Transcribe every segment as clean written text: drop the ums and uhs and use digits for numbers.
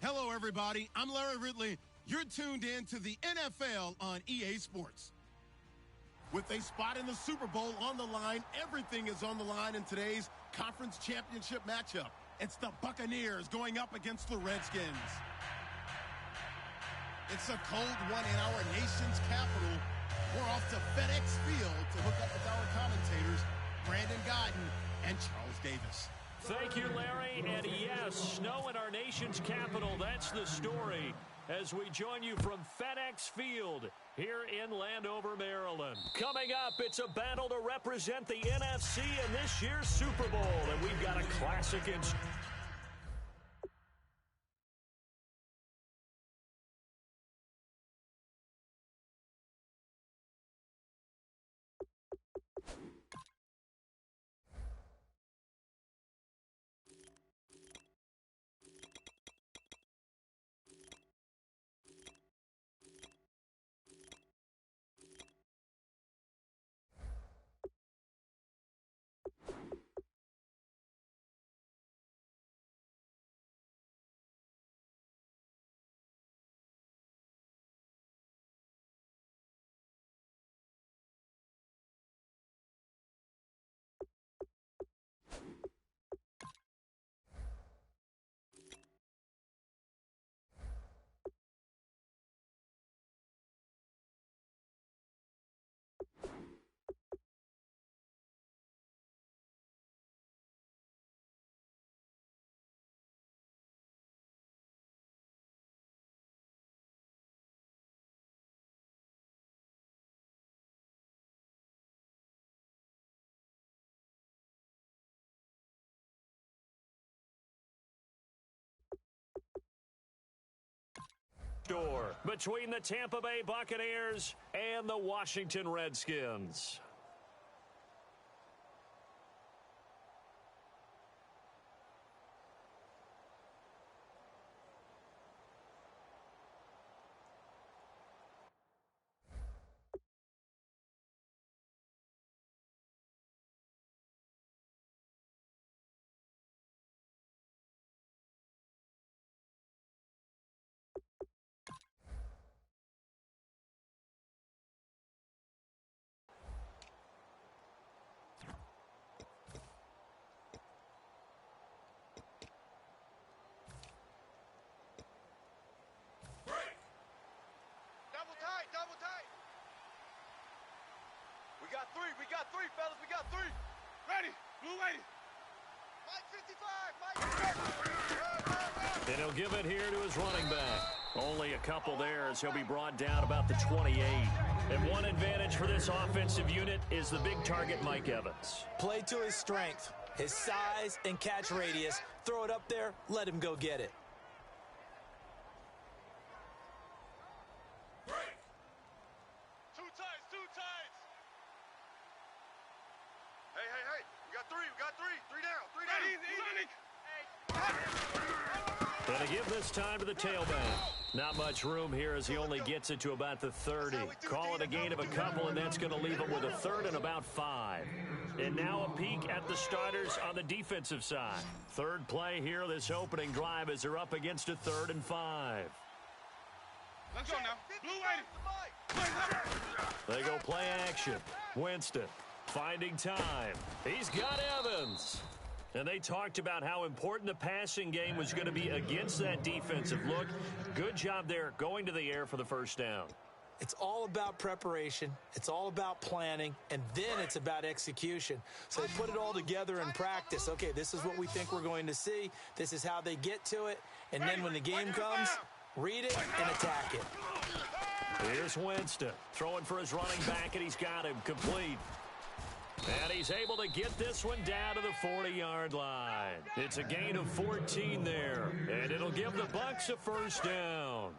Hello, everybody. I'm Larry Ridley. You're tuned in to the NFL on EA Sports. With a spot in the Super Bowl on the line, everything is on the line in today's conference championship matchup. It's the Buccaneers going up against the Redskins. It's a cold one in our nation's capital. We're off to FedEx Field to hook up with our commentators, Brandon Godden and Charles Davis. Thank you, Larry. And yes, snow in our nation's capital. That's the story as we join you from FedEx Field here in Landover, Maryland. Coming up, it's a battle to represent the NFC in this year's Super Bowl. And we've got a classic in... between the Tampa Bay Buccaneers and the Washington Redskins. We got three, fellas. We got three. Ready. Blue lady. Mike 55. And he'll give it here to his running back. Only a couple there as he'll be brought down about the 28. And one advantage for this offensive unit is the big target, Mike Evans. Play to his strength, his size and catch radius. Throw it up there, let him go get it. Going to give this time to the tailback. Not much room here as he only gets it to about the 30. Call it a gain of a couple, and that's going to leave him with a third and about 5. And now a peek at the starters on the defensive side. Third play here this opening drive as they're up against a 3rd and 5. Let's go now. Blue They go play action. Winston finding time. He's got Evans. And they talked about how important the passing game was going to be against that defensive look. Good job there going to the air for the first down. It's all about preparation. It's all about planning. And then it's about execution. So they put it all together in practice. Okay, this is what we think we're going to see. This is how they get to it. And then when the game comes, read it and attack it. Here's Winston throwing for his running back, and he's got him complete. And he's able to get this one down to the 40-yard line. It's a gain of 14 there, and it'll give the Bucs a first down.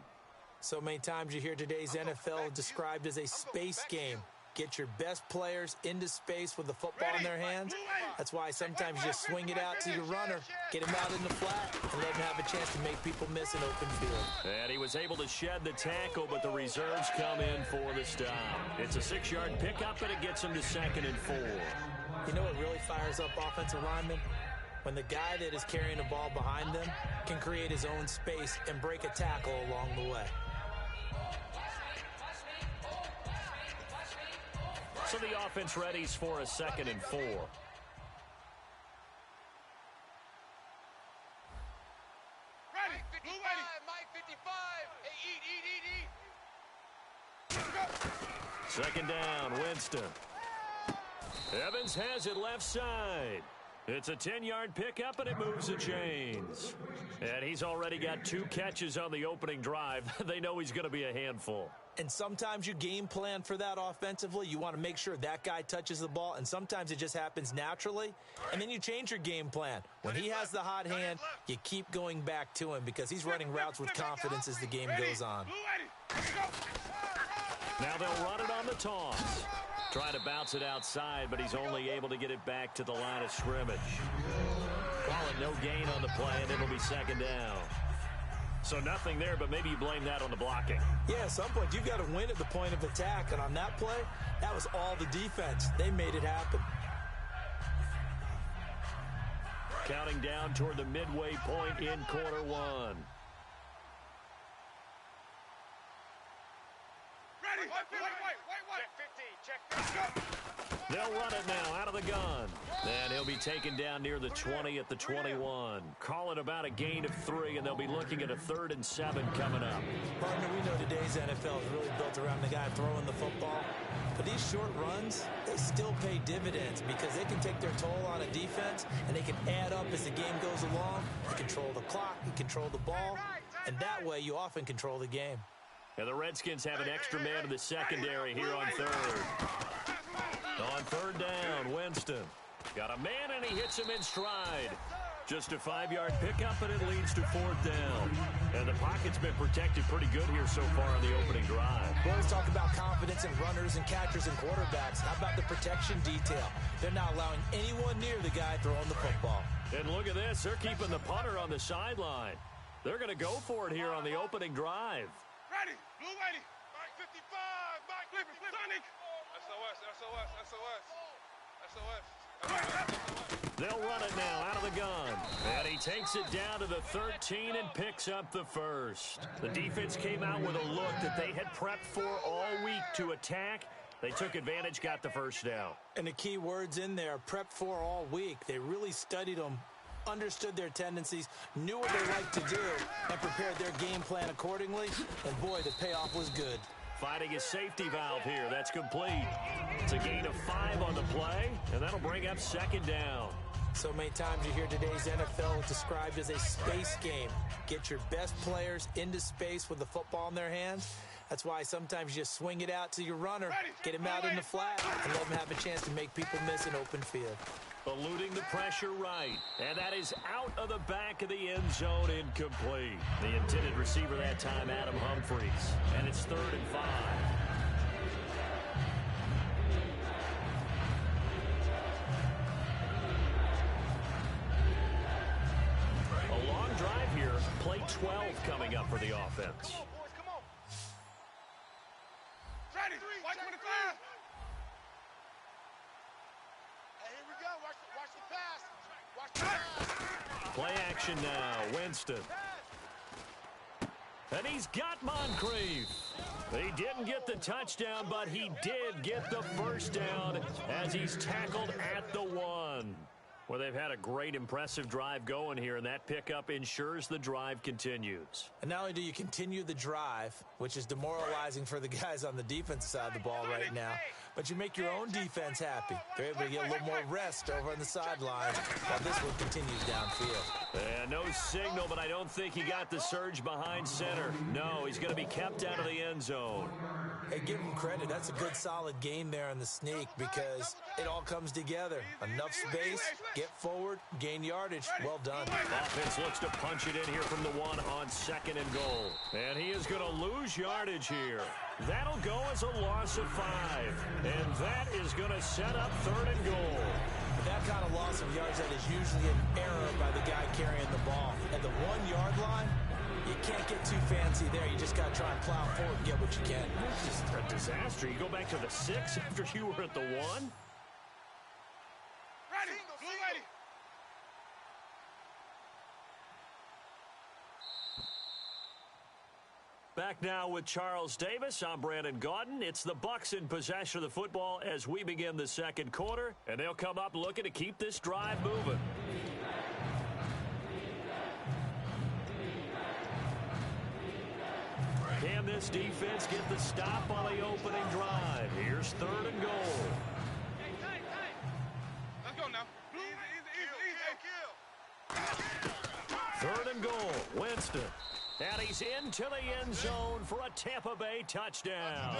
So many times you hear today's NFL described as a space game. Get your best players into space with the football in their hands. That's why sometimes you just swing it out to your runner, get him out in the flat, and let him have a chance to make people miss an open field. And he was able to shed the tackle, but the reserves come in for the stop. It's a 6-yard pickup, and it gets him to 2nd and 4. You know what really fires up offensive linemen? when the guy that is carrying the ball behind them can create his own space and break a tackle along the way. So the offense readies for a 2nd and 4. Ready, blue ready. Mike 55. Hey, eat. 2nd down, Winston. Evans has it left side. It's a 10-yard pickup, and it moves the chains. And he's already got 2 catches on the opening drive. They know he's going to be a handful. And sometimes you game plan for that offensively. You want to make sure that guy touches the ball, and sometimes it just happens naturally. And then you change your game plan. When he has the hot hand, you keep going back to him because he's running routes with confidence as the game goes on. Now they'll run it on the toss. Trying to bounce it outside, but he's only able to get it back to the line of scrimmage. Call it no gain on the play, and it'll be 2nd down. So nothing there, but maybe you blame that on the blocking. Yeah, at some point, you've got to win at the point of attack. And on that play, that was all the defense. They made it happen. Counting down toward the midway point in quarter 1. Ready. Check 15. They'll run it now out of the gun. And he'll be taken down near the 20 at the 21. Call it about a gain of 3, and they'll be looking at a 3rd and 7 coming up. Partner, we know today's NFL is really built around the guy throwing the football. But these short runs, they still pay dividends because they can take their toll on a defense, and they can add up as the game goes along. You control the clock, you control the ball, and that way you often control the game. And the Redskins have an extra man in the secondary here on 3rd. On 3rd down, Winston. Got a man, and he hits him in stride. Just a 5-yard pickup, and it leads to 4th down. And the pocket's been protected pretty good here so far on the opening drive. We always talk about confidence in runners and catchers and quarterbacks. How about the protection detail? They're not allowing anyone near the guy throwing the football. And look at this. They're keeping the punter on the sideline. They're going to go for it here on the opening drive. Ready, blue ready. Mike 55. Mike flip Sonic. SOS. They'll run it now out of the gun. And he takes it down to the 13 and picks up the 1st. The defense came out with a look that they had prepped for all week to attack. They took advantage, got the 1st down. And the key words in there, prepped for all week. They really studied them, understood their tendencies, knew what they liked to do, and prepared their game plan accordingly. And boy, the payoff was good. Finding his safety valve here. That's complete. It's a gain of 5 on the play, and that'll bring up 2nd down. So many times you hear today's NFL described as a space game. Get your best players into space with the football in their hands. That's why sometimes you just swing it out to your runner, get him out in the flat, and let him have a chance to make people miss an open field. Eluding the pressure right. And that is out of the back of the end zone, incomplete. The intended receiver that time, Adam Humphries. And it's 3rd and 5. A long drive here. Play 12 coming up for the offense. Come on. Ready. Watch 25. Here we go. Watch the pass. Watch the pass. Play action now. Winston. And he's got Moncrief. He didn't get the touchdown, but he did get the 1st down as he's tackled at the 1. Well, they've had a great, impressive drive going here, and that pickup ensures the drive continues. And not only do you continue the drive, which is demoralizing for the guys on the defensive side of the ball right now, but you make your own defense happy. They're able to get a little more rest over on the sideline while this one continues downfield. And no signal, but I don't think he got the surge behind center. No, he's going to be kept out of the end zone. Hey, give him credit. That's a good, solid game there in the sneak because it all comes together. Enough space, get forward, gain yardage. Well done. Offense looks to punch it in here from the 1 on 2nd and goal. And he is going to lose yardage here. That'll go as a loss of 5. And that is going to set up 3rd and goal. That kind of loss of yards, that is usually an error by the guy carrying the ball. At the 1-yard line, you can't get too fancy there. You just got to try and plow forward and get what you can. It's just a disaster. You go back to the 6 after you were at the 1. Ready. Blue ready. Back now with Charles Davis. I'm Brandon Gaudin. It's the Bucs in possession of the football as we begin the second quarter, and they'll come up looking to keep this drive moving. Can this defense get the stop on the opening drive? Here's 3rd and goal. Hey, tight. Let's go now. Easy. 3rd and goal. Winston. And he's into the end zone for a Tampa Bay touchdown.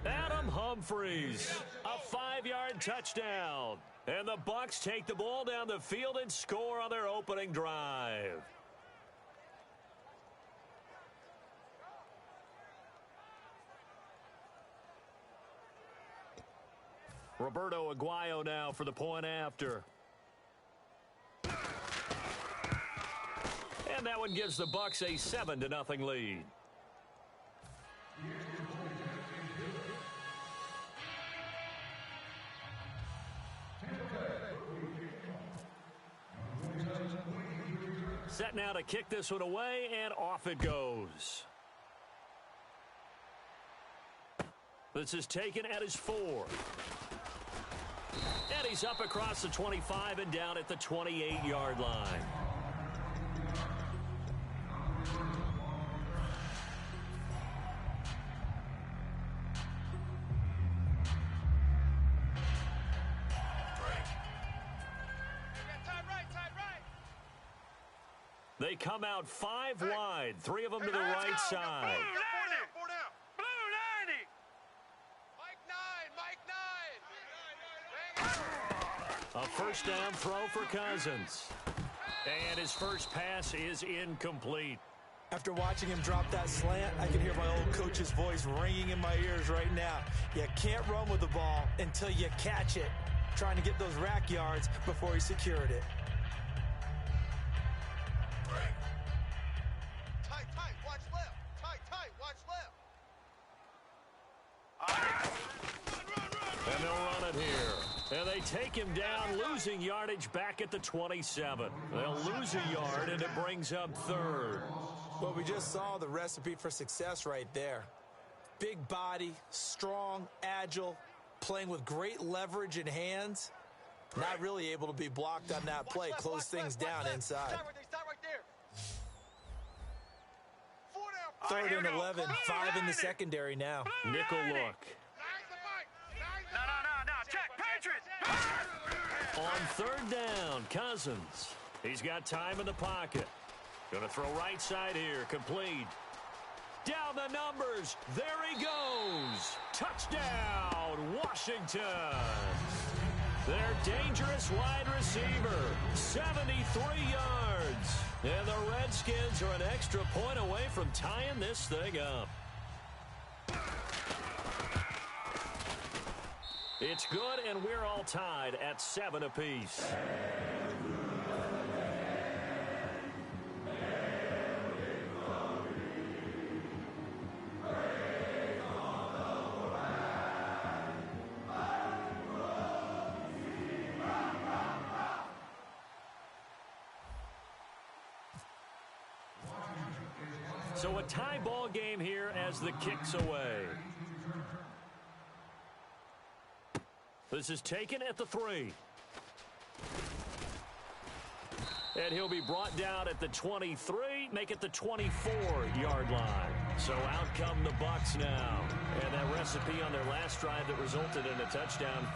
Adam Humphries, a 5-yard touchdown. And the Bucs take the ball down the field and score on their opening drive. Roberto Aguayo now for the point after. And that one gives the Bucs a 7-0 lead. Set now to kick this one away, and off it goes. This is taken at his 4. And he's up across the 25 and down at the 28-yard line. They come out 5 wide, 3 of them to the right side. Blue 90. Mike 9. A first down throw for Cousins. And his first pass is incomplete. After watching him drop that slant, I can hear my old coach's voice ringing in my ears right now. You can't run with the ball until you catch it. Trying to get those rack yards before he secured it. Tight. Watch left. Tight. Watch left. And they'll run it here. And they take him down, losing yardage back at the 27. They'll lose a yard, and it brings up 3rd. Well, we just saw the recipe for success right there. Big body, strong, agile, playing with great leverage in hands. Not really able to be blocked on that play. Close things down inside. Stop right there. 3rd and 11, 5 in the secondary now. Nickel look. No. Check. Patriots. On 3rd down, Cousins. He's got time in the pocket. Going to throw right side here. Complete. Down the numbers. There he goes. Touchdown, Washington. Their dangerous wide receiver. 73 yards. And the Redskins are an extra point away from tying this thing up. It's good, and we're all tied at 7 apiece. So a tie ball game here as the kick's away. This is taken at the 3. And he'll be brought down at the 23, make it the 24-yard line. So out come the Bucs now. And that recipe on their last drive that resulted in a touchdown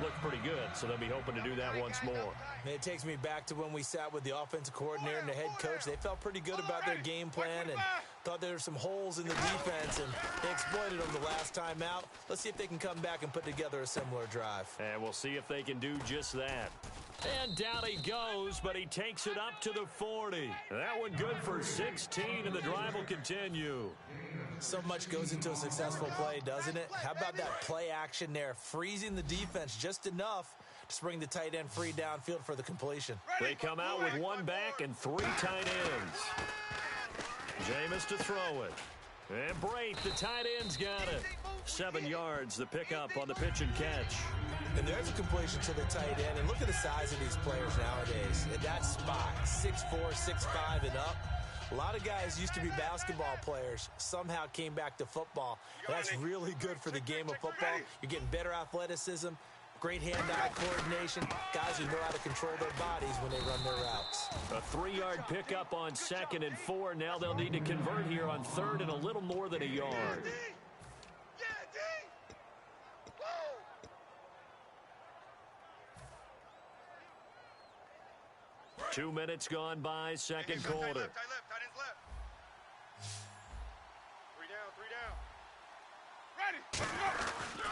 looked pretty good, so they'll be hoping to do that once more. And it takes me back to when we sat with the offensive coordinator and the head coach. They felt pretty good about their game plan and thought there were some holes in the defense, and they exploited them the last time out. Let's see if they can come back and put together a similar drive. And we'll see if they can do just that. And down he goes, but he takes it up to the 40. That one good for 16, and the drive will continue. So much goes into a successful play, doesn't it? How about that play action there, freezing the defense just enough to bring the tight end free downfield for the completion. They come out with 1 back and 3 tight ends. Jameis to throw it. And Brate, the tight end's got it. 7 yards, the pickup on the pitch and catch. And there's a completion to the tight end. And look at the size of these players nowadays. At that spot, 6'4", 6'5", and up. A lot of guys used to be basketball players, somehow came back to football. And that's really good for the game of football. You're getting better athleticism, great hand-eye coordination, guys who know how to control their bodies when they run their routes. A 3-yard pickup on 2nd and 4. Now they'll need to convert here on 3rd and a little more than a yard. 2 minutes gone by, second quarter. Tight left. 3 down. Ready.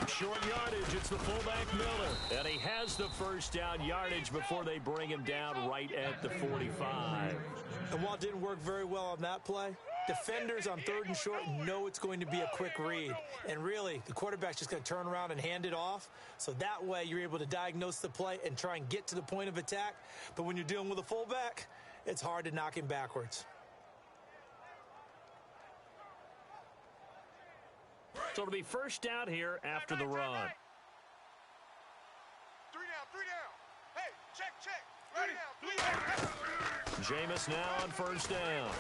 Short yardage, it's the fullback Miller. And he has the first down yardage before they bring him down right at the 45. And while it didn't work very well on that play, defenders on 3rd and short know it's going to be a quick read. And really, the quarterback's just going to turn around and hand it off. So that way, you're able to diagnose the play and try and get to the point of attack. But when you're dealing with a fullback, it's hard to knock him backwards. So it'll be first down here after the run. 3 down. Hey, check. Ready. Jameis now on first down.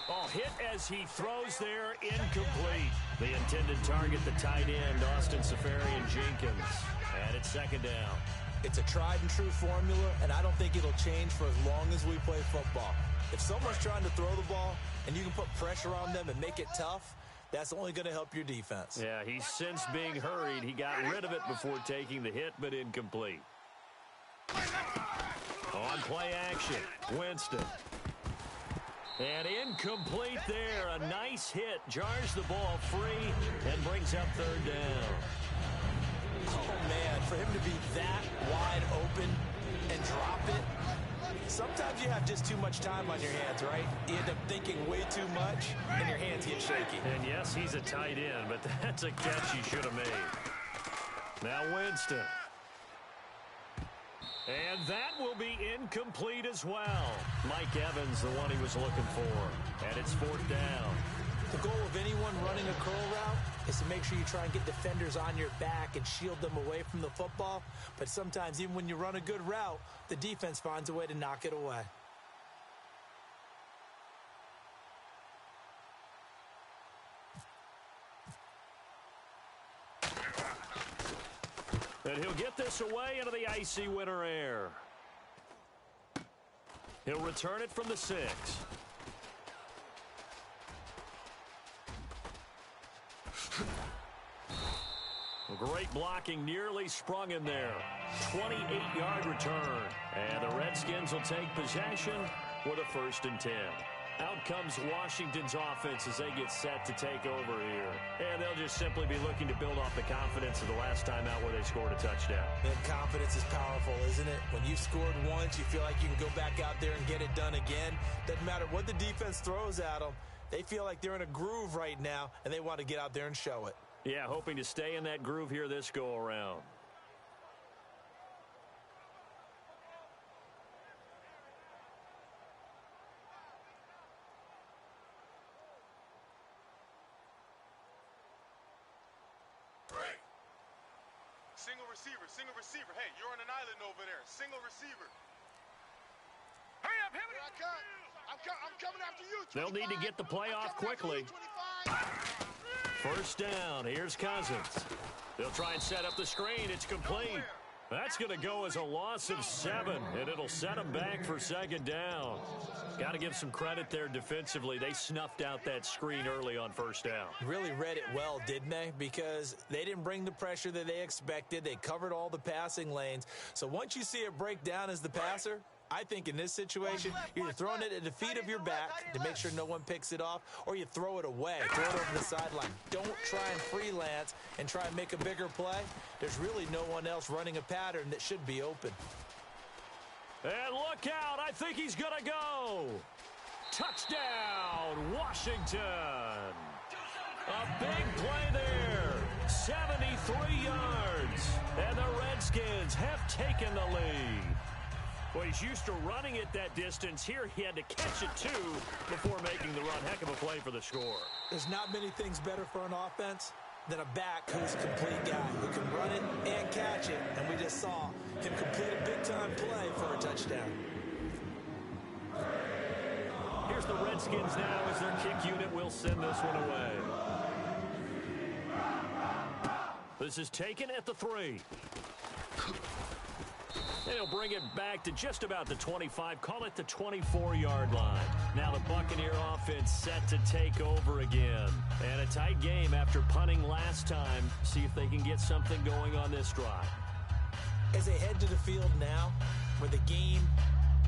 Oh, hit as he throws there, incomplete. The intended target, the tight end, Austin Safarian-Jenkins. And it's second down. It's a tried-and-true formula, and I don't think it'll change for as long as we play football. If someone's trying to throw the ball and you can put pressure on them and make it tough, that's only going to help your defense. Yeah, he's since being hurried. He got rid of it before taking the hit, but incomplete. On play action, Winston. And incomplete there. A nice hit. Jars the ball free and brings up 3rd down. Oh, man, for him to be that wide open and drop it, sometimes you have just too much time on your hands, right? You end up thinking way too much, and your hands get shaky. And yes, he's a tight end, but that's a catch he should have made. Now Winston. And that will be incomplete as well. Mike Evans, the one he was looking for. And it's 4th down. The goal of anyone running a curl route is to make sure you try and get defenders on your back and shield them away from the football. But sometimes, even when you run a good route, the defense finds a way to knock it away. And he'll get this away into the icy winter air. He'll return it from the 6. Great blocking, nearly sprung him there. 28-yard return. And the Redskins will take possession with a 1st and 10. Out comes Washington's offense as they get set to take over here. And they'll just simply be looking to build off the confidence of the last time out where they scored a touchdown. And confidence is powerful, isn't it? When you've scored once, you feel like you can go back out there and get it done again. Doesn't matter what the defense throws at them. They feel like they're in a groove right now, and they want to get out there and show it. Yeah, hoping to stay in that groove here this go-around. Single receiver. Hey, you're on an island over there. Single receiver. Hurry up, hurry up. I'm coming after you. 25. They'll need to get the play off quickly. 1st down. Here's Cousins. They'll try and set up the screen. It's complete. That's going to go as a loss of 7, and it'll set them back for 2nd down. Got to give some credit there defensively. They snuffed out that screen early on 1st down. Really read it well, didn't they? Because they didn't bring the pressure that they expected. They covered all the passing lanes. So once you see it break down as the passer, I think in this situation, you're either throwing it at the feet of your back to make sure no one picks it off, or you throw it away, throw it over the sideline. Don't try and freelance and try and make a bigger play. There's really no one else running a pattern that should be open. And look out, I think he's going to go. Touchdown, Washington. A big play there, 73 yards. And the Redskins have taken the lead. Well, he's used to running it that distance. Here he had to catch it, too, before making the run. Heck of a play for the score. There's not many things better for an offense than a back who's a complete guy, who can run it and catch it. And we just saw him complete a big-time play for a touchdown. Here's the Redskins now as their kick unit will send this one away. This is taken at the 3. And he'll bring it back to just about the 25, call it the 24-yard line. Now the Buccaneer offense set to take over again. And a tight game after punting last time. See if they can get something going on this drive. As they head to the field now, with the game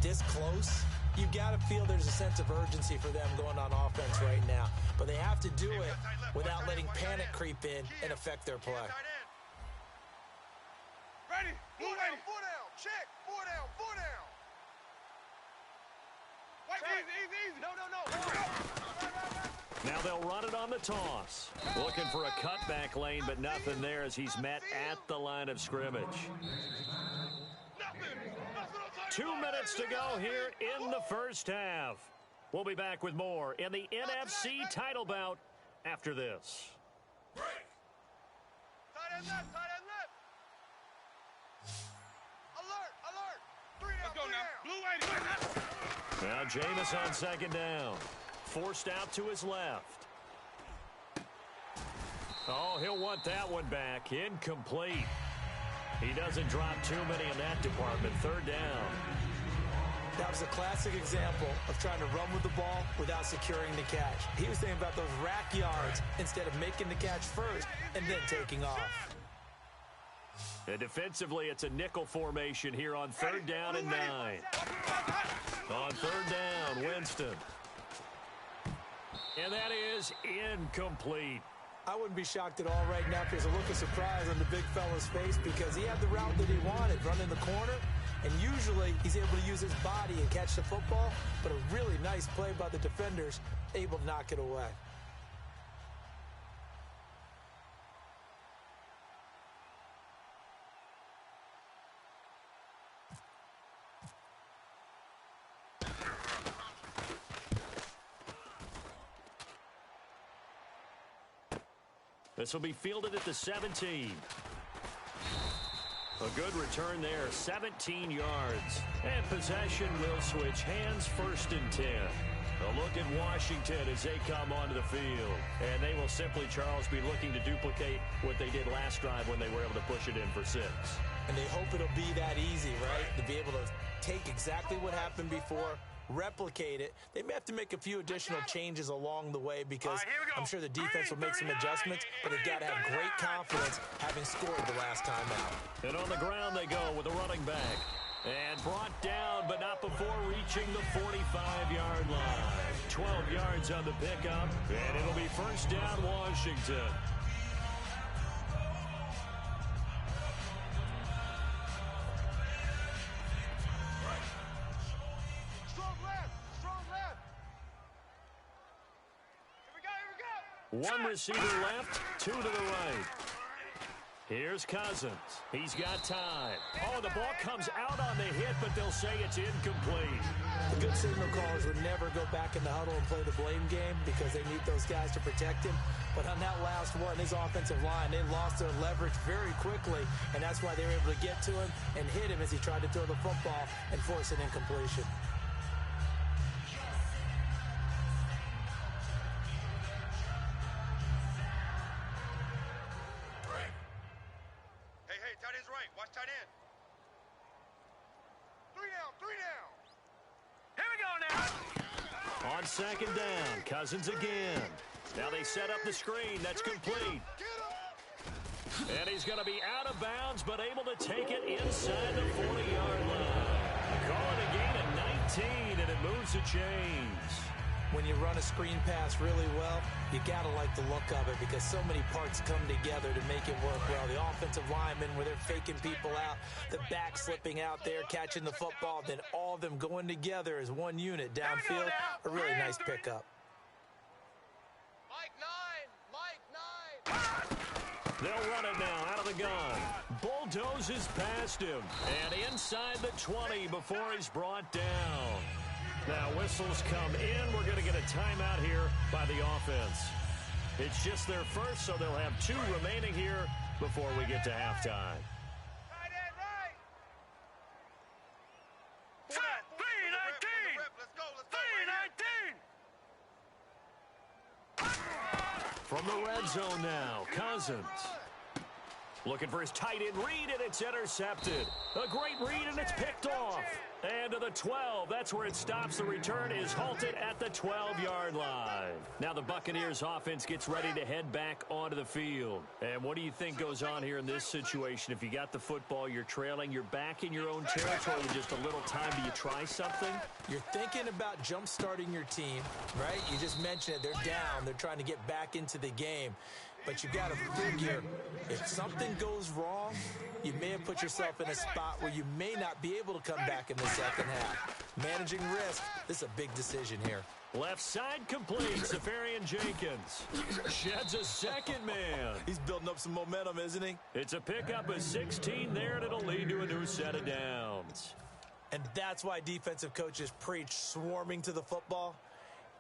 this close, you've got to feel there's a sense of urgency for them going on offense right now. But they have to do it without letting panic creep in and affect their play. Ready? Four down, 4 down. Check. 4 down, 4 down. Wait, easy. No. Now they'll run it on the toss. Looking for a cutback lane, but nothing there as he's met at the line of scrimmage. 2 minutes to go here in the first half. We'll be back with more in the NFC title bout after this. Tight end left. Alert. 3 down. Let's go now. Blue 80. Now Jameis on second down. Forced out to his left. Oh, he'll want that one back. Incomplete. He doesn't drop too many in that department. 3rd down. That was a classic example of trying to run with the ball without securing the catch. He was thinking about those rack yards instead of making the catch first and then taking off. And defensively, it's a nickel formation here on 3rd down and 9. On 3rd down, Winston. And that is incomplete. I wouldn't be shocked at all right now if there's a look of surprise on the big fella's face because he had the route that he wanted, running the corner, and usually he's able to use his body and catch the football, but a really nice play by the defenders, able to knock it away. This will be fielded at the 17. A good return there, 17 yards. And possession will switch hands, 1st and 10. A look at Washington as they come onto the field. And they will simply, Charles, be looking to duplicate what they did last drive when they were able to push it in for 6. And they hope it'll be that easy, right? To be able to take exactly what happened before, replicate it. They may have to make a few additional changes along the way because I'm sure the defense will make some adjustments, but they've got to have great confidence having scored the last time out. And on the ground they go with a running back. And brought down, but not before reaching the 45-yard line. 12 yards on the pickup, and it'll be 1st down, Washington. One receiver left, 2 to the right. Here's Cousins. He's got time. Oh, the ball comes out on the hit, but they'll say it's incomplete. The good signal callers would never go back in the huddle and play the blame game because they need those guys to protect him. But on that last one, his offensive line, they lost their leverage very quickly, and that's why they were able to get to him and hit him as he tried to throw the football and force an incompletion. On 2nd down, Cousins again. Now they set up the screen. That's complete. And he's going to be out of bounds, but able to take it inside the 40-yard line. Call it a gain of 19, and it moves the chains. When you run a screen pass really well, you got to like the look of it because so many parts come together to make it work well. The offensive linemen, where they're faking people out, the back slipping out there, catching the football, then all of them going together as one unit downfield. A really nice pickup. Mike 9. They'll run it now out of the gun. Bulldozes past him. And inside the 20 before he's brought down. Now whistles come in. We're going to get a timeout here by the offense. It's just their first, so they'll have 2 remaining here before we get to halftime. From the red zone now, Cousins. Looking for his tight end read, and it's intercepted. A great read, and it's picked off. And to the 12, that's where it stops. The return is halted at the 12-yard line. Now the Buccaneers offense gets ready to head back onto the field. And what do you think goes on here in this situation? If you got the football, you're trailing, you're back in your own territory with just a little time. Do you try something? You're thinking about jump-starting your team, right? You just mentioned it. They're down. They're trying to get back into the game. But you got to figure, if something goes wrong, you may have put yourself in a spot where you may not be able to come back in the second half. Managing risk, this is a big decision here. Left side complete. Safarian Jenkins sheds a second man. He's building up some momentum, isn't he? It's a pickup of 16 there, and it'll lead to a new set of downs. And that's why defensive coaches preach swarming to the football.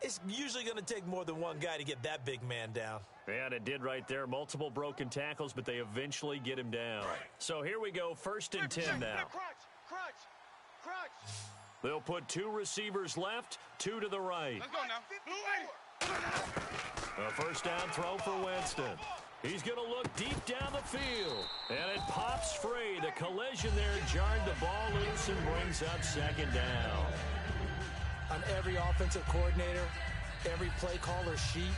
It's usually going to take more than one guy to get that big man down. And it did right there. Multiple broken tackles, but they eventually get him down. So here we go, 1st and 10 now. They'll put 2 receivers left, 2 to the right. Let's go now. A first down throw for Winston. He's going to look deep down the field. And it pops free. The collision there jarred the ball loose and brings up 2nd down. On every offensive coordinator, every play caller sheet,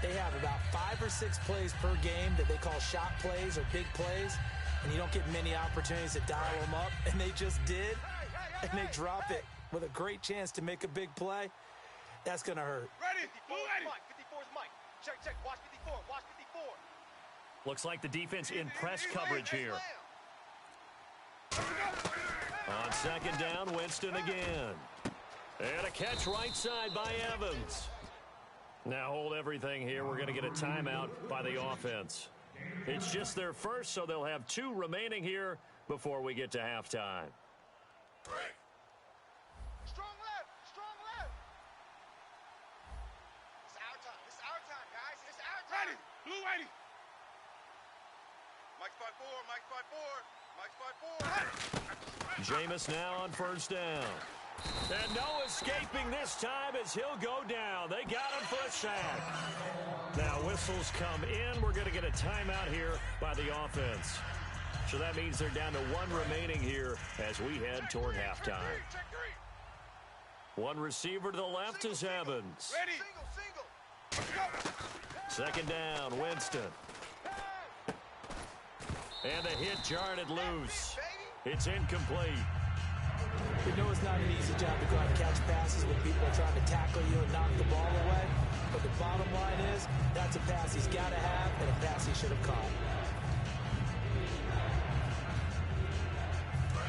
they have about 5 or 6 plays per game that they call shot plays or big plays, and you don't get many opportunities to dial them up, and they just did, and they drop it with a great chance to make a big play. That's going to hurt. Ready? 54's Mike. Check. Watch 54. Watch 54. Looks like the defense in press coverage here. On 2nd down, Winston again. And a catch right side by Evans. Now hold everything here. We're going to get a timeout by the offense. It's just their first, so they'll have 2 remaining here before we get to halftime. Strong left. It's our time, guys. It's our time. Ready. Blue ready. Mike's by 4. Jameis now on 1st down. And no escaping this time as he'll go down. They got him for a sack. Now whistles come in. We're going to get a timeout here by the offense. So that means they're down to 1 remaining here as we head toward halftime. 1 receiver to the left is Evans. Ready. Single. 2nd down, Winston. And the hit jarred it loose. It's incomplete. You know it's not an easy job to go out and catch passes when people are trying to tackle you and knock the ball away. But the bottom line is, that's a pass he's got to have and a pass he should have caught.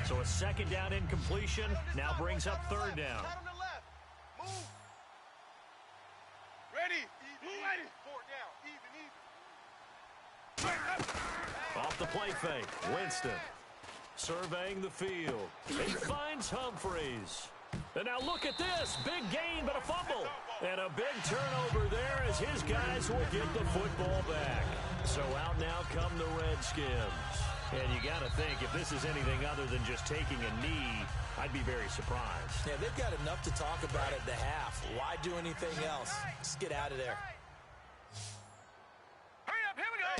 So a 2nd down incompletion now brings up 3rd down. Move. Ready. Ready. 4 down. Even. Off the play fake, Winston. Surveying the field. He finds Humphreys. And now look at this. Big gain, but a fumble. And a big turnover there as his guys will get the football back. So out now come the Redskins. And you got to think, if this is anything other than just taking a knee, I'd be very surprised. Yeah, they've got enough to talk about at the half. Why do anything else? Just get out of there. Hurry up. Here we go.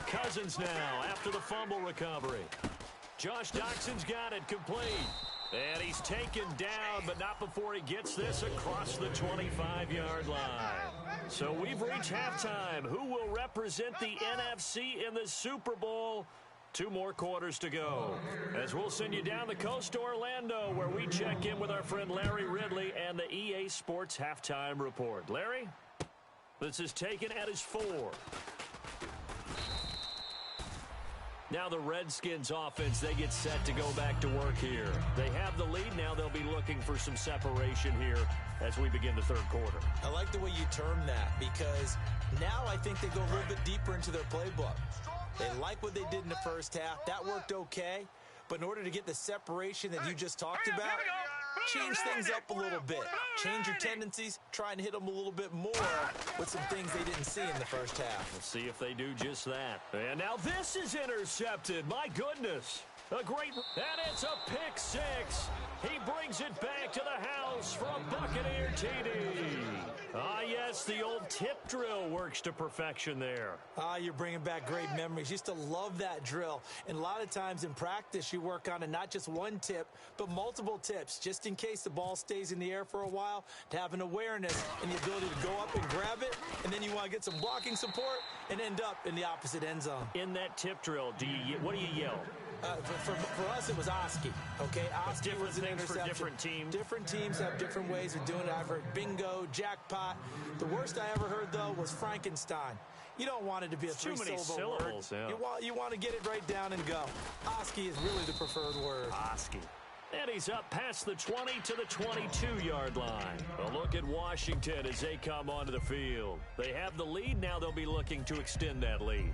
Cousins now after the fumble recovery. Josh Doxson's got it complete. And he's taken down, but not before he gets this across the 25-yard line. So we've reached halftime. Who will represent the NFC in the Super Bowl? 2 more quarters to go. As we'll send you down the coast to Orlando, where we check in with our friend Larry Ridley and the EA Sports Halftime Report. Larry, this is taken at his 4. Now the Redskins offense, they get set to go back to work here. They have the lead. Now they'll be looking for some separation here as we begin the 3rd quarter. I like the way you term that because now I think they go a little bit deeper into their playbook. They like what they did in the first half. That worked okay. But in order to get the separation that you just talked about, change things up a little bit. Change your tendencies, try and hit them a little bit more with some things they didn't see in the first half. We'll see if they do just that. And now this is intercepted. My goodness. A great, and it's a pick 6. He brings it back to the house for a Buccaneer TD. Ah, yes, the old tip drill works to perfection there. Ah, you're bringing back great memories. Used to love that drill. And a lot of times in practice, you work on it not just one tip, but multiple tips, just in case the ball stays in the air for a while, to have an awareness and the ability to go up and grab it, and then you want to get some blocking support and end up in the opposite end zone. In that tip drill, what do you yell? For us, it was Oski. Okay, Oski was an interception. For different teams. Different teams have different ways of doing it. I've heard bingo, jackpot. The worst I ever heard, though, was Frankenstein. You don't want it to be a three-syllable word. Yeah. You want to get it right down and go. Oski is really the preferred word. Oski. And he's up past the 20 to the 22-yard line. A look at Washington as they come onto the field. They have the lead. Now they'll be looking to extend that lead.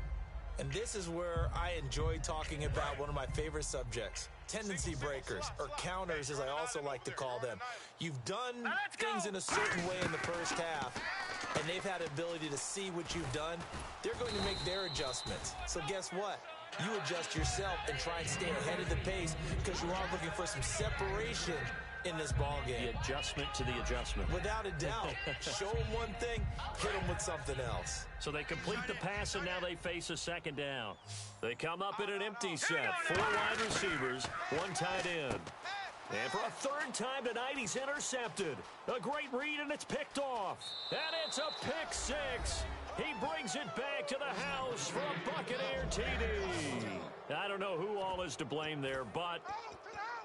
And this is where I enjoy talking about one of my favorite subjects, tendency breakers, or counters as I also like to call them. You've done things in a certain way in the first half, and they've had the ability to see what you've done. They're going to make their adjustments. So guess what? You adjust yourself and try and stay ahead of the pace because you are looking for some separation in this ball game. The adjustment to the adjustment. Without a doubt. Show them one thing, hit them with something else. So they complete the pass, and now they face a second down. They come up in an empty set. 4 wide receivers, 1 tight end. And for a third time tonight, he's intercepted. A great read, and it's picked off. And it's a pick six. He brings it back to the house for a Buccaneer TD. I don't know who all is to blame there, but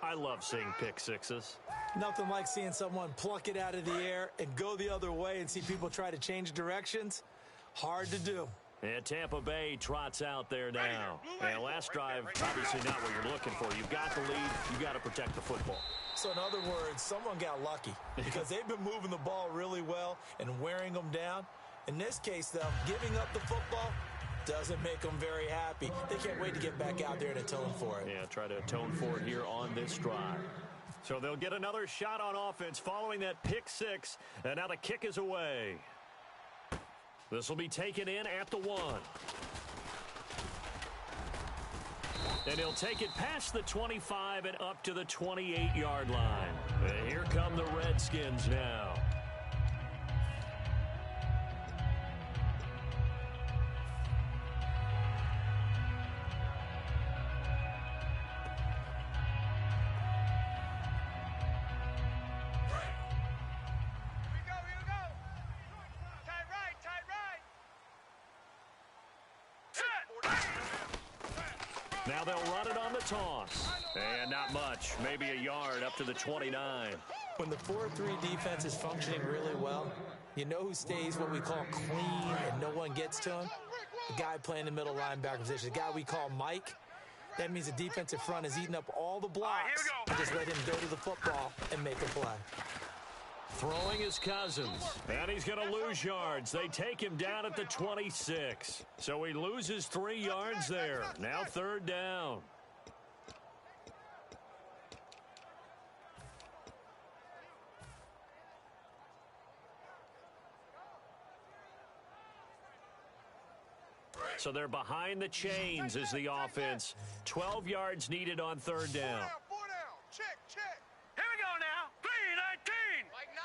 I love seeing pick sixes. Nothing like seeing someone pluck it out of the air and go the other way and see people try to change directions. Hard to do. And Tampa Bay trots out there now. And last drive, obviously not what you're looking for. You've got the lead. You've got to protect the football. So in other words, someone got lucky because they've been moving the ball really well and wearing them down. In this case, though, giving up the football doesn't make them very happy. They can't wait to get back out there and atone for it. Yeah, try to atone for it here on this drive. So they'll get another shot on offense following that pick six. And now the kick is away. This will be taken in at the 1. And he'll take it past the 25 and up to the 28-yard line. And here come the Redskins now. Now they'll run it on the toss. And not much. Maybe a yard up to the 29. When the 4-3 defense is functioning really well, you know who stays what we call clean and no one gets to him? The guy playing the middle linebacker position, the guy we call Mike. That means the defensive front is eating up all the blocks. Just let him go to the football and make a play. Throwing is Cousins, and he's going to lose yards. They take him down at the 26. So he loses 3 yards there. Now 3rd down. So they're behind the chains as the offense. 12 yards needed on 3rd down. 4 down. Check, check. Here we go now. 3-19. Like 9.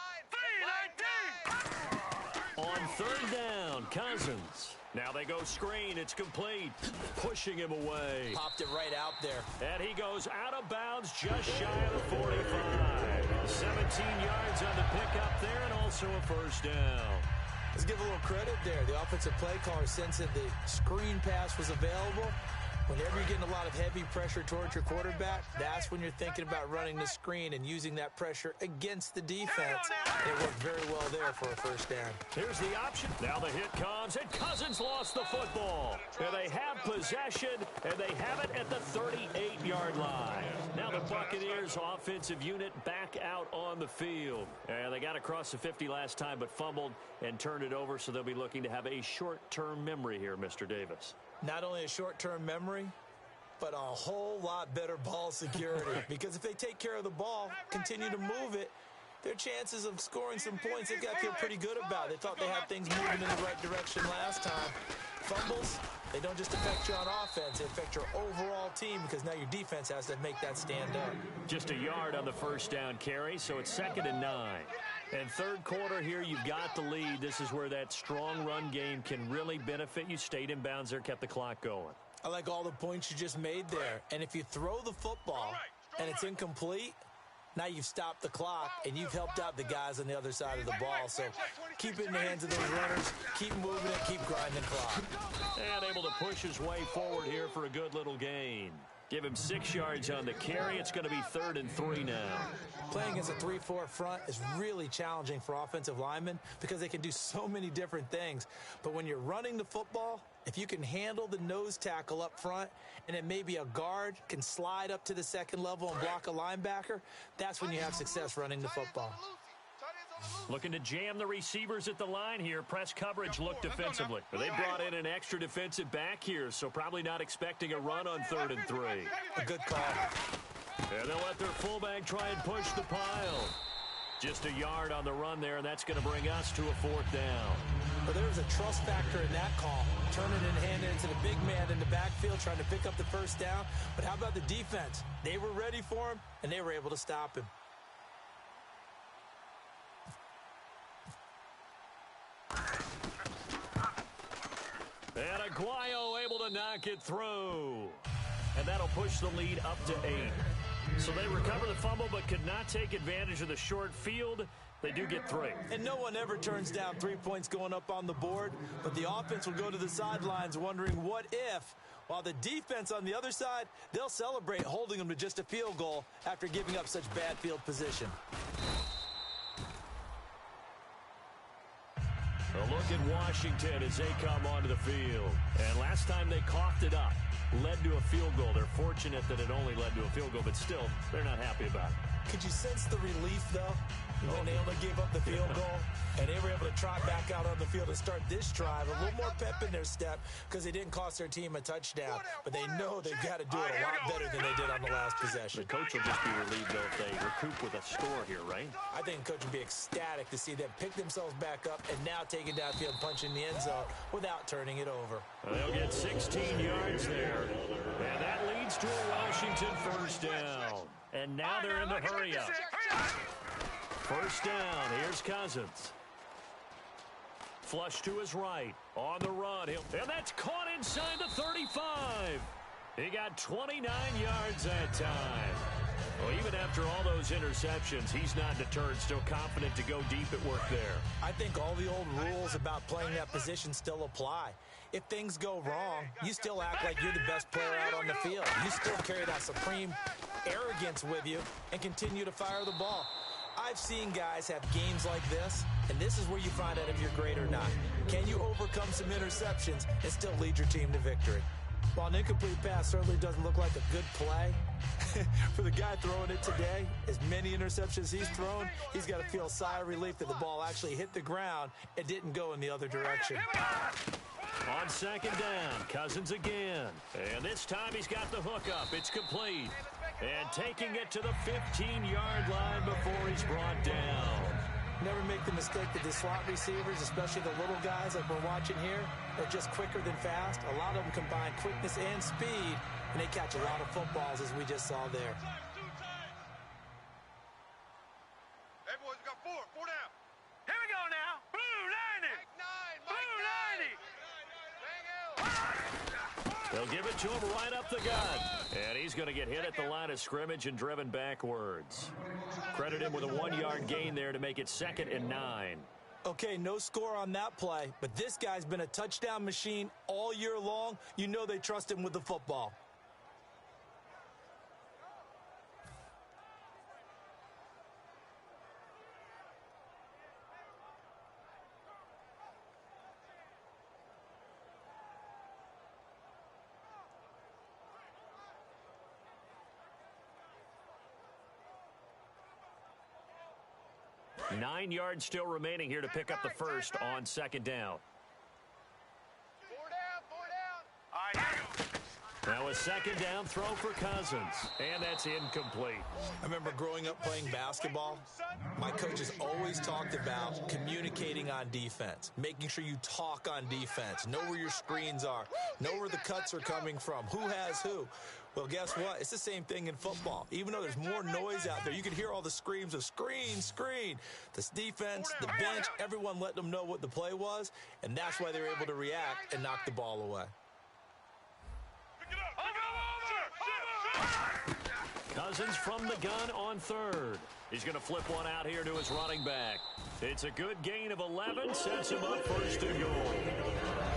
On 3rd down, Cousins. Now they go screen. It's complete. Pushing him away. Popped it right out there. And he goes out of bounds just shy of the 45. 17 yards on the pickup there and also a 1st down. Let's give a little credit there. The offensive play caller sensed that the screen pass was available. Whenever you're getting a lot of heavy pressure towards your quarterback, that's when you're thinking about running the screen and using that pressure against the defense. It worked very well there for a 1st down. Here's the option. Now the hit comes, and Cousins lost the football. And they have possession, and they have it at the 38-yard line. Now the Buccaneers offensive unit back out on the field. And they got across the 50 last time, but fumbled and turned it over, so they'll be looking to have a short-term memory here, Mr. Davis. Not only a short-term memory, but a whole lot better ball security. Because if they take care of the ball, continue to move it, their chances of scoring some points, they've got to feel pretty good about. They thought they had things moving in the right direction last time. Fumbles, they don't just affect you on offense, they affect your overall team because now your defense has to make that stand up. Just a yard on the 1st down carry, so it's 2nd and 9. And third quarter here, you've got the lead. This is where that strong run game can really benefit you. Stayed in bounds there, kept the clock going. I like all the points you just made there. And if you throw the football and it's incomplete, now you've stopped the clock and you've helped out the guys on the other side of the ball. So keep it in the hands of those runners. Keep moving it. Keep grinding clock. And able to push his way forward here for a good little gain. Give him 6 yards on the carry. It's going to be 3rd and 3 now. Playing as a 3-4 front is really challenging for offensive linemen because they can do so many different things. But when you're running the football, if you can handle the nose tackle up front and then maybe a guard can slide up to the second level and block a linebacker, that's when you have success running the football. Looking to jam the receivers at the line here. Press coverage look defensively. They brought in an extra defensive back here, so probably not expecting a run on 3rd and 3. A good call. And they'll let their fullback try and push the pile. Just a yard on the run there, and that's going to bring us to a 4th down. Well, there's a trust factor in that call. Turn it and hand it to the big man in the backfield trying to pick up the 1st down. But how about the defense? They were ready for him, and they were able to stop him. And Aguayo able to knock it through. And that'll push the lead up to 8. So they recover the fumble but could not take advantage of the short field. They do get 3. And no one ever turns down 3 points going up on the board, but the offense will go to the sidelines wondering what if, while the defense on the other side, they'll celebrate holding them to just a field goal after giving up such bad field position. A look at Washington as they come onto the field. And last time they coughed it up, led to a field goal. They're fortunate that it only led to a field goal, but still, they're not happy about it. Could you sense the relief, though, when they only gave up the field goal? And they were able to trot back out on the field and start this drive. A little more pep in their step because they didn't cost their team a touchdown. But they know they've got to do it a lot better than they did on the last possession. The coach will just be relieved, though, if they recoup with a score here, right? I think the coach would be ecstatic to see them pick themselves back up and now take it downfield, punching the end zone without turning it over. They'll get 16 yards there. And that leads to a Washington 1st down. And now they're in the hurry up. 1st down. Here's Cousins. Flush to his right. On the run. And that's caught inside the 35. He got 29 yards that time. Well, even after all those interceptions, he's not deterred. Still confident to go deep at work there. I think all the old rules about playing that position still apply. If things go wrong, you still act like you're the best player out on the field. You still carry that supreme arrogance with you and continue to fire the ball. I've seen guys have games like this, and this is where you find out if you're great or not. Can you overcome some interceptions and still lead your team to victory? While an incomplete pass certainly doesn't look like a good play, for the guy throwing it today, as many interceptions he's thrown, he's got to feel a sigh of relief that the ball actually hit the ground and didn't go in the other direction. On 2nd down, Cousins again. And this time he's got the hook up. It's complete. And taking it to the 15-yard line before he's brought down. Never make the mistake that the slot receivers, especially the little guys like we're watching here, are just quicker than fast. A lot of them combine quickness and speed, and they catch a lot of footballs, as we just saw there. Hey, boys, we got 4 down. Here we go now. Blue 90. Blue 90. They'll give it to him right up the gut. And he's going to get hit at the line of scrimmage and driven backwards. Credit him with a 1-yard gain there to make it 2nd and 9. Okay, no score on that play, but this guy's been a touchdown machine all year long. You know they trust him with the football. Nine yards still remaining here to pick up the first on 2nd down. 4 down. All right. Now a 2nd down throw for Cousins. And that's incomplete. I remember growing up playing basketball, my coaches always talked about communicating on defense, making sure you talk on defense, know where your screens are, know where the cuts are coming from, who has who. Well, guess what? It's the same thing in football. Even though there's more noise out there, you can hear all the screams of screen, screen. The defense, the bench, everyone let them know what the play was, and that's why they were able to react and knock the ball away. Cousins from the gun on third. He's going to flip one out here to his running back. It's a good gain of 11, sets him up first and goal.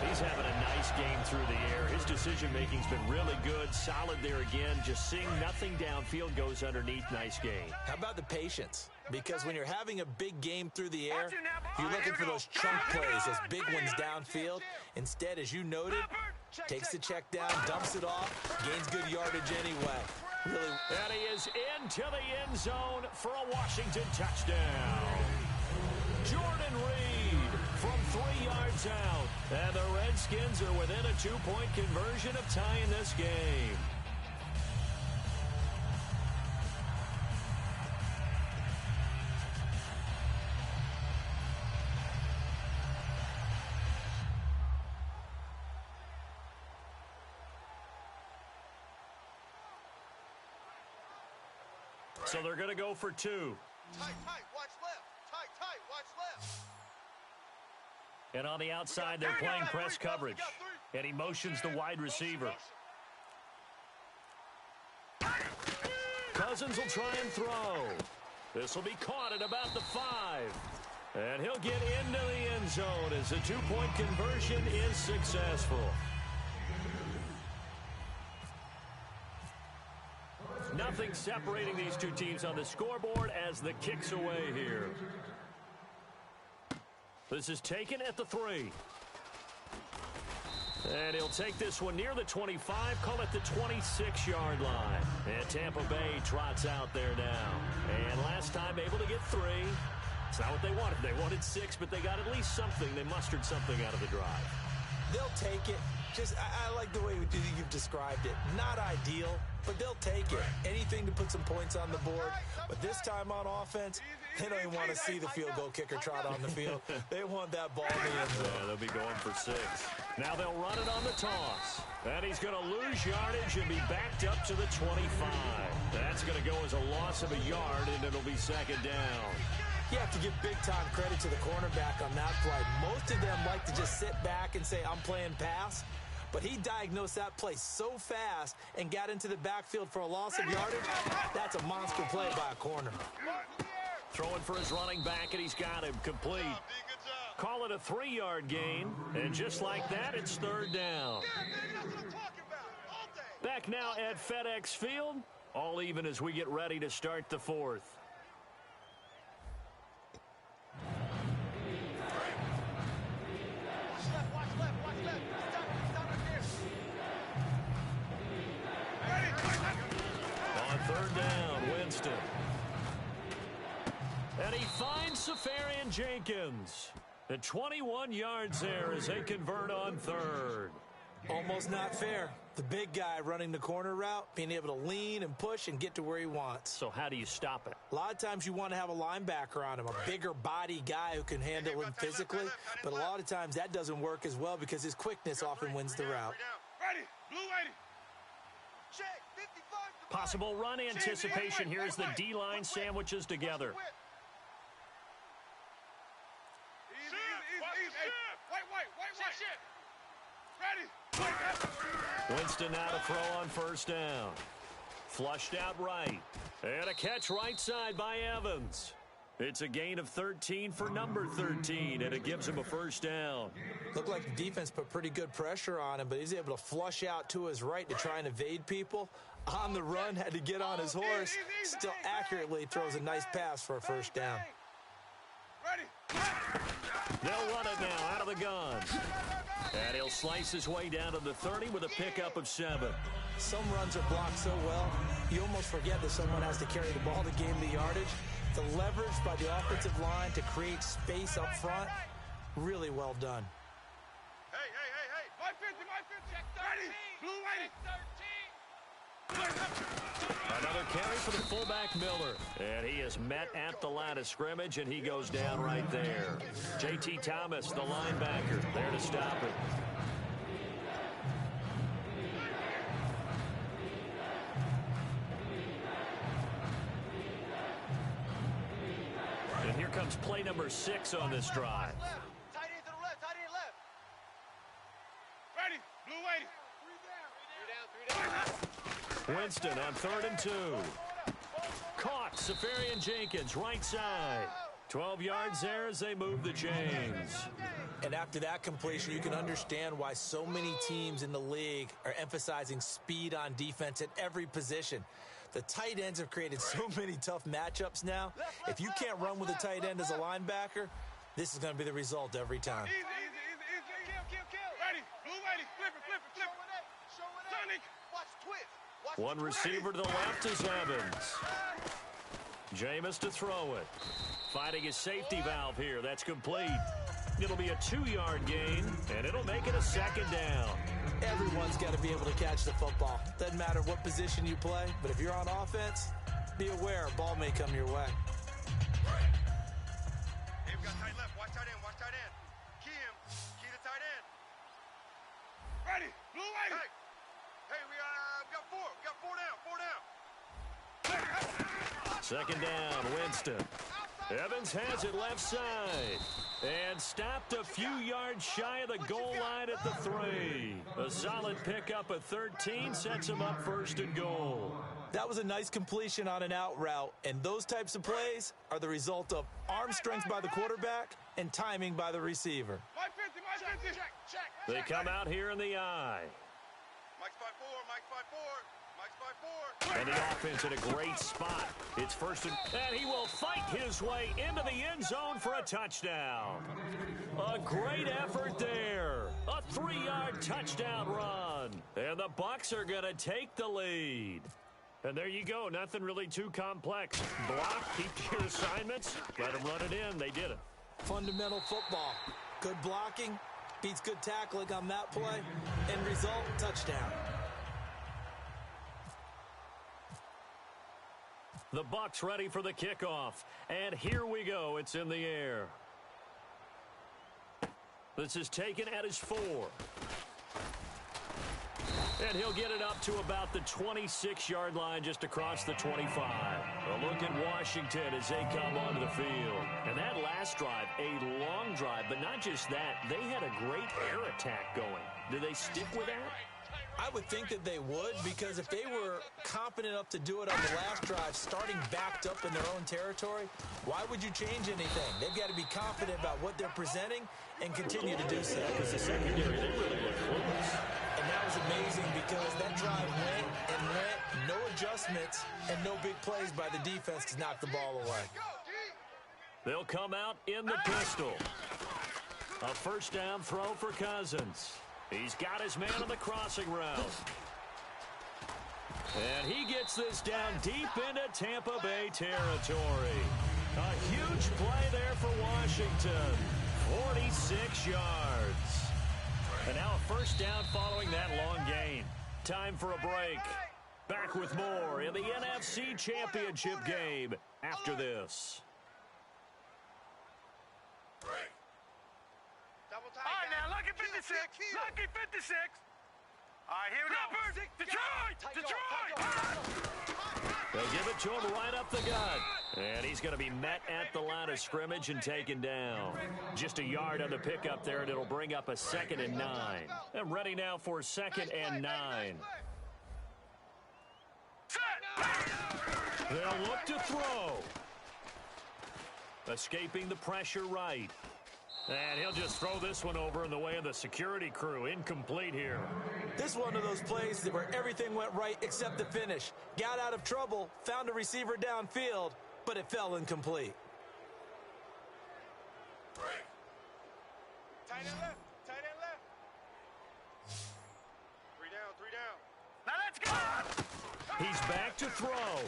He's having a nice game through the air. His decision-making's been really good, solid there again. Just seeing nothing downfield goes underneath. Nice game. How about the patience? Because when you're having a big game through the air, you're looking for those chunk plays, those big ones downfield. Instead, as you noted, takes the check down, dumps it off, gains good yardage anyway. Really. And he is into the end zone for a Washington touchdown. Jordan Reed from 3 yards out. And the Redskins are within a 2-point conversion of tying this game. So they're going to go for 2. Tight, watch left. Tight, watch left. And on the outside, they're playing press coverage. And he motions the wide receiver. Cousins will try and throw. This will be caught at about the 5. And he'll get into the end zone as the 2-point conversion is successful. Nothing separating these two teams on the scoreboard as the kick's away here. This is taken at the 3. And he'll take this one near the 25, call it the 26-yard line. And Tampa Bay trots out there now. And last time able to get 3. It's not what they wanted. They wanted 6, but they got at least something. They mustered something out of the drive. They'll take it. I like the way you've described it. Not ideal, but they'll take it. Anything to put some points on the board. But this time on offense, they don't even want to see the field goal kicker trot on the field. They want that ball in the end zone. Yeah, they'll be going for 6. Now they'll run it on the toss. And he's going to lose yardage and be backed up to the 25. That's going to go as a loss of a yard, and it'll be second down. You have to give big-time credit to the cornerback on that play. Most of them like to just sit back and say, I'm playing pass. But he diagnosed that play so fast and got into the backfield for a loss of yardage. That's a monster play by a corner. Throwing for his running back, and he's got him complete. Call it a 3-yard gain. And just like that, it's third down. Back now at FedEx Field. All even as we get ready to start the 4th. Third down, Winston. And he finds Safarian Jenkins. At 21 yards there as they convert on third. Almost not fair. The big guy running the corner route, being able to lean and push and get to where he wants. So how do you stop it? A lot of times you want to have a linebacker on him, a bigger body guy who can handle him physically. But a lot of times that doesn't work as well because his quickness often wins the route. Ready, blue lady. Check, 55. Possible run anticipation here as the D-line sandwiches together. Winston now to throw on first down. Flushed out right. And a catch right side by Evans. It's a gain of 13 for number 13, and it gives him a first down. Looked like the defense put pretty good pressure on him, but he's able to flush out to his right to try and evade people. On the run, had to get on his horse. Still accurately throws a nice pass for a first down. They'll run it now out of the gun. And he'll slice his way down to the 30 with a pickup of 7. Some runs are blocked so well, you almost forget that someone has to carry the ball to gain the yardage. The leverage by the offensive line to create space up front, really well done. Hey. My 50. Check 30. Blue lady. 13. Another carry for the fullback Miller. And he is met at the line of scrimmage, and he goes down right there. J.T. Thomas, the linebacker, there to stop it. becomes play number 6 on this drive. Tight end to the left, tight end left. Ready, blue waiting. Three down. Winston on 3rd and 2. Caught. Safarian Jenkins, right side. 12 yards there as they move the chains. And after that completion, you can understand why so many teams in the league are emphasizing speed on defense at every position. The tight ends have created so many tough matchups now. If you can't run with a tight end as a linebacker, this is going to be the result every time. Easy. Kill. Ready, blue waiting. Flip it. Sonic. Watch twist. One receiver to the left is Evans. Jameis to throw it. Finding his safety valve here. That's complete. It'll be a 2-yard gain, and it'll make it a 2nd down. Everyone's got to be able to catch the football. Doesn't matter what position you play, but if you're on offense, be aware a ball may come your way. Hey, we got tight left. Watch tight end. Key to tight end. Ready, blue waiting. Hey, we got 4. We got 4 down. 2nd down, Winston. Evans has it left side. And stopped a few yards shy of the goal line at the 3. A solid pickup at 13 sets him up 1st and goal. That was a nice completion on an out route, and those types of plays are the result of arm strength by the quarterback and timing by the receiver. Mike 50. Check. They come out here in the eye. Mike's 5'4". And the offense in a great spot. It's 1st and he will fight his way into the end zone for a touchdown. A great effort there. A 3-yard touchdown run. And the Bucs are going to take the lead. And there you go. Nothing really too complex. Block, keep to your assignments, let them run it in. They did it. Fundamental football. Good blocking beats good tackling on that play. End result, touchdown. The Bucs ready for the kickoff. And here we go. It's in the air. This is taken at his 4. And he'll get it up to about the 26-yard line just across the 25. A look at Washington as they come onto the field. And that last drive, a long drive, but not just that. They had a great air attack going. Do they stick with that? I would think that they would, because if they were confident enough to do it on the last drive, starting backed up in their own territory, why would you change anything? They've got to be confident about what they're presenting and continue to do so. Because the secondary, they really look close. And that was amazing because that drive went, no adjustments, and no big plays by the defense to knock the ball away. They'll come out in the pistol. A 1st down throw for Cousins. He's got his man on the crossing route. And he gets this down deep into Tampa Bay territory. A huge play there for Washington. 46 yards. And now a 1st down following that long gain. Time for a break. Back with more in the NFC Championship game after this. All right, now, lucky 56. Lucky 56. All right, here we go. Detroit. They'll give it to him right up the gut. And he's going to be met at the line of scrimmage and taken down. Just a yard on the pickup there, and it'll bring up a 2nd and 9. And ready now for 2nd and 9. They'll look to throw. Escaping the pressure right. And he'll just throw this one over in the way of the security crew. Incomplete here. This is one of those plays where everything went right except the finish. Got out of trouble, found a receiver downfield, but it fell incomplete. Tight end left. 3 down. Now let's go. He's back to throw.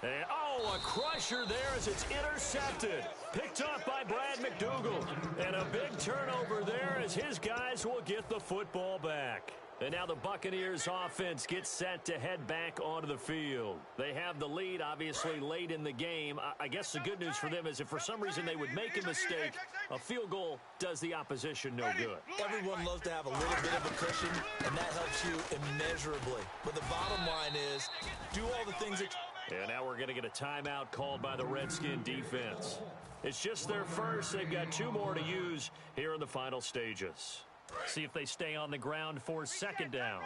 And, a crusher there as it's intercepted. Picked off by Brad McDougal. And a big turnover there as his guys will get the football back. And now the Buccaneers offense gets set to head back onto the field. They have the lead, obviously, late in the game. I guess the good news for them is if for some reason they would make a mistake, a field goal does the opposition no good. Everyone loves to have a little bit of a cushion, and that helps you immeasurably. But the bottom line is, do all the things that And now we're going to get a timeout called by the Redskin defense. It's just their first. They've got 2 more to use here in the final stages. See if they stay on the ground for second down.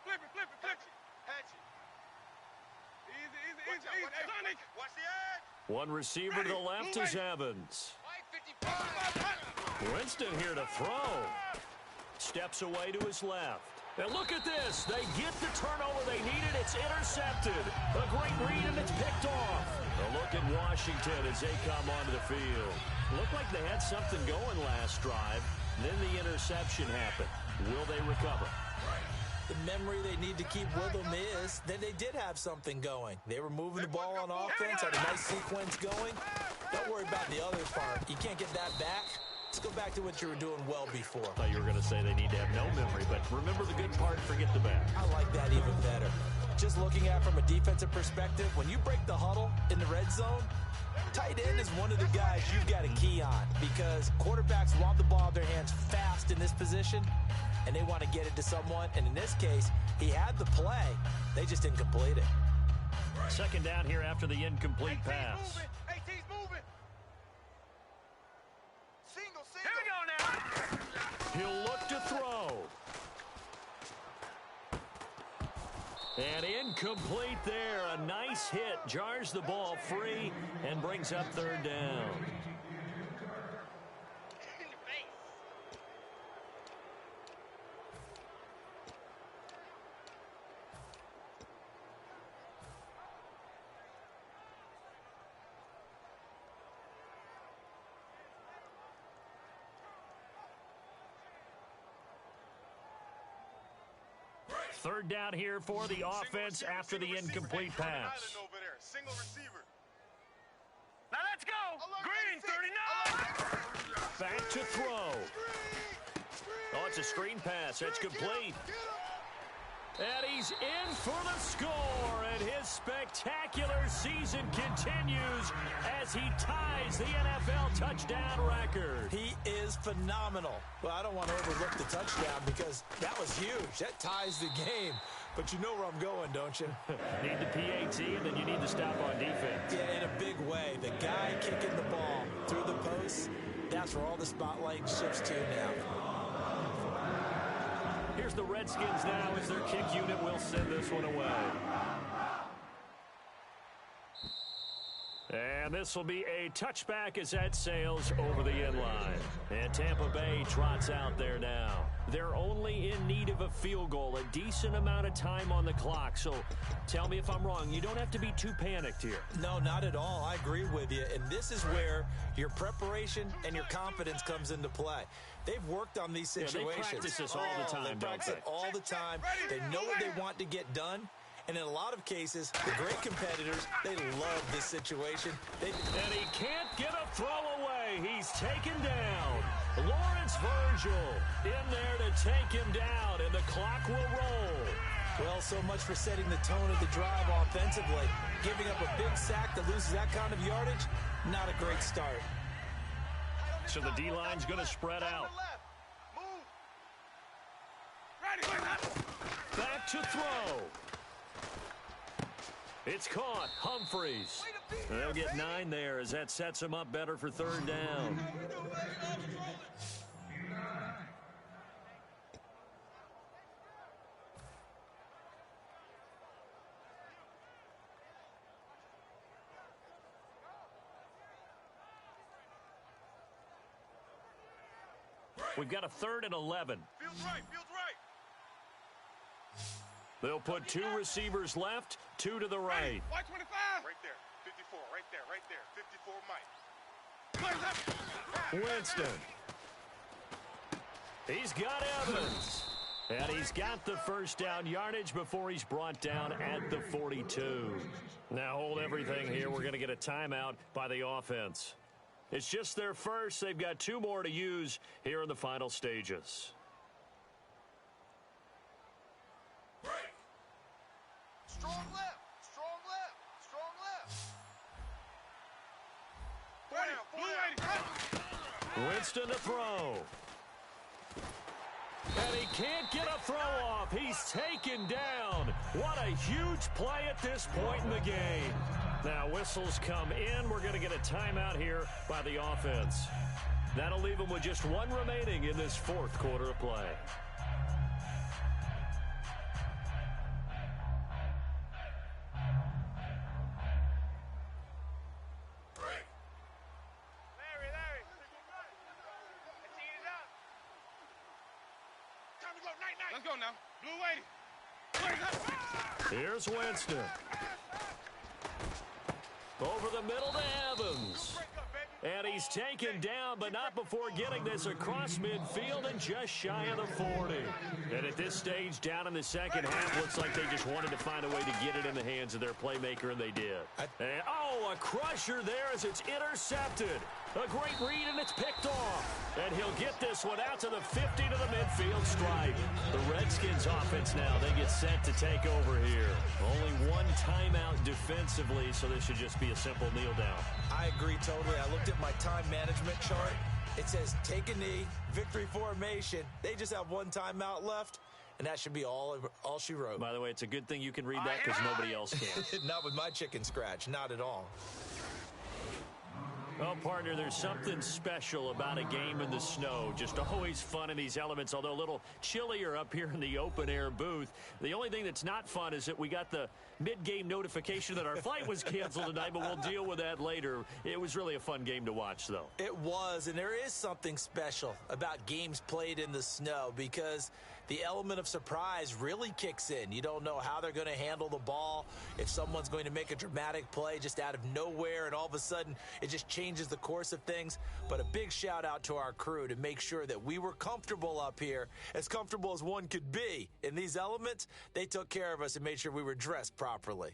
Flip it, flip it, flip it. Hatch it. Easy. Sonic. Watch the edge. One receiver to the left is Evans. Winston here to throw. Steps away to his left. And look at this. They get the turnover they needed. It's intercepted. A great read, and it's picked off. A look at Washington as they come onto the field. Looked like they had something going last drive. Then the interception happened. Will they recover? The memory they need to keep with them is that they did have something going. They were moving the ball on offense, had a nice sequence going. Don't worry about the other part. You can't get that back. Let's go back to what you were doing well before. I thought you were going to say they need to have no memory, but remember the good part, forget the bad. I like that even better. Just looking at it from a defensive perspective, when you break the huddle in the red zone, tight end is one of the guys you've got to key on because quarterbacks want the ball in their hands fast in this position, and they want to get it to someone. And in this case, he had the play. They just didn't complete it. Second down here after the incomplete pass. AT's moving. Single. Here we go now. He'll look to throw. And incomplete there. A nice hit. Jars the ball free and brings up third down. Third down here for the offense after the incomplete pass. Single receiver. Now let's go. Green, 39. Back to throw. Oh, it's a screen pass. It's complete. And he's in for the score, and his spectacular season continues as he ties the NFL touchdown record. He is phenomenal. Well, I don't want to overlook the touchdown because that was huge. That ties the game. But you know where I'm going, don't you? Need the PAT, and then you need to stop on defense. Yeah, in a big way. The guy kicking the ball through the post, that's where all the spotlight shifts to now. Here's the Redskins now as their kick unit will send this one away. And this will be a touchback as that sails over the end line. And Tampa Bay trots out there now. They're only in need of a field goal, a decent amount of time on the clock. So tell me if I'm wrong. You don't have to be too panicked here. No, not at all. I agree with you. And this is where your preparation and your confidence comes into play. They've worked on these situations. Yeah, they practice this all the time, They practice it all the time. They know what they want to get done. And in a lot of cases, the great competitors, they love this situation. And he can't get a throw away. He's taken down. Lawrence Virgil in there to take him down, and the clock will roll. Well, so much for setting the tone of the drive offensively. Giving up a big sack that loses that kind of yardage, not a great start. So the D-line's going to spread out. Back to throw. It's caught. Humphreys. They'll get 9 there as that sets him up better for third down. We've got a 3rd and 11. Feels right. They'll put 2 receivers left, 2 to the right. White 25. Right there. 54. Right there. 54 Mike. Winston. He's got Evans. And he's got the first down yardage before he's brought down at the 42. Now hold everything here. We're going to get a timeout by the offense. It's just their first. They've got 2 more to use here in the final stages. Strong left. Winston to throw. And he can't get a throw off. He's taken down. What a huge play at this point in the game. Now whistles come in. We're going to get a timeout here by the offense. That'll leave them with just one remaining in this fourth quarter of play. Let's go now. Blue waiting. Here's Winston. Over the middle to Evans. And he's taken down, but not before getting this across midfield and just shy of the 40. And at this stage, down in the second half, looks like they just wanted to find a way to get it in the hands of their playmaker, and they did. And, a crusher there as it's intercepted. A great read, and it's picked off. And he'll get this one out to the 50 to the midfield stripe. The Redskins offense now, they get set to take over here. Only one timeout defensively, so this should just be a simple kneel down. I agree totally. I looked at my time management chart. It says take a knee, victory formation. They just have one timeout left, and that should be all she wrote. By the way, it's a good thing you can read that because nobody else can. Not with my chicken scratch, not at all. Well, partner, there's something special about a game in the snow. Just always fun in these elements, although a little chillier up here in the open-air booth. The only thing that's not fun is that we got the mid-game notification that our flight was canceled tonight, but we'll deal with that later. It was really a fun game to watch, though. It was, and there is something special about games played in the snow because the element of surprise really kicks in. You don't know how they're going to handle the ball, if someone's going to make a dramatic play just out of nowhere, and all of a sudden it just changes the course of things. But a big shout out to our crew to make sure that we were comfortable up here, as comfortable as one could be. In these elements, they took care of us and made sure we were dressed properly.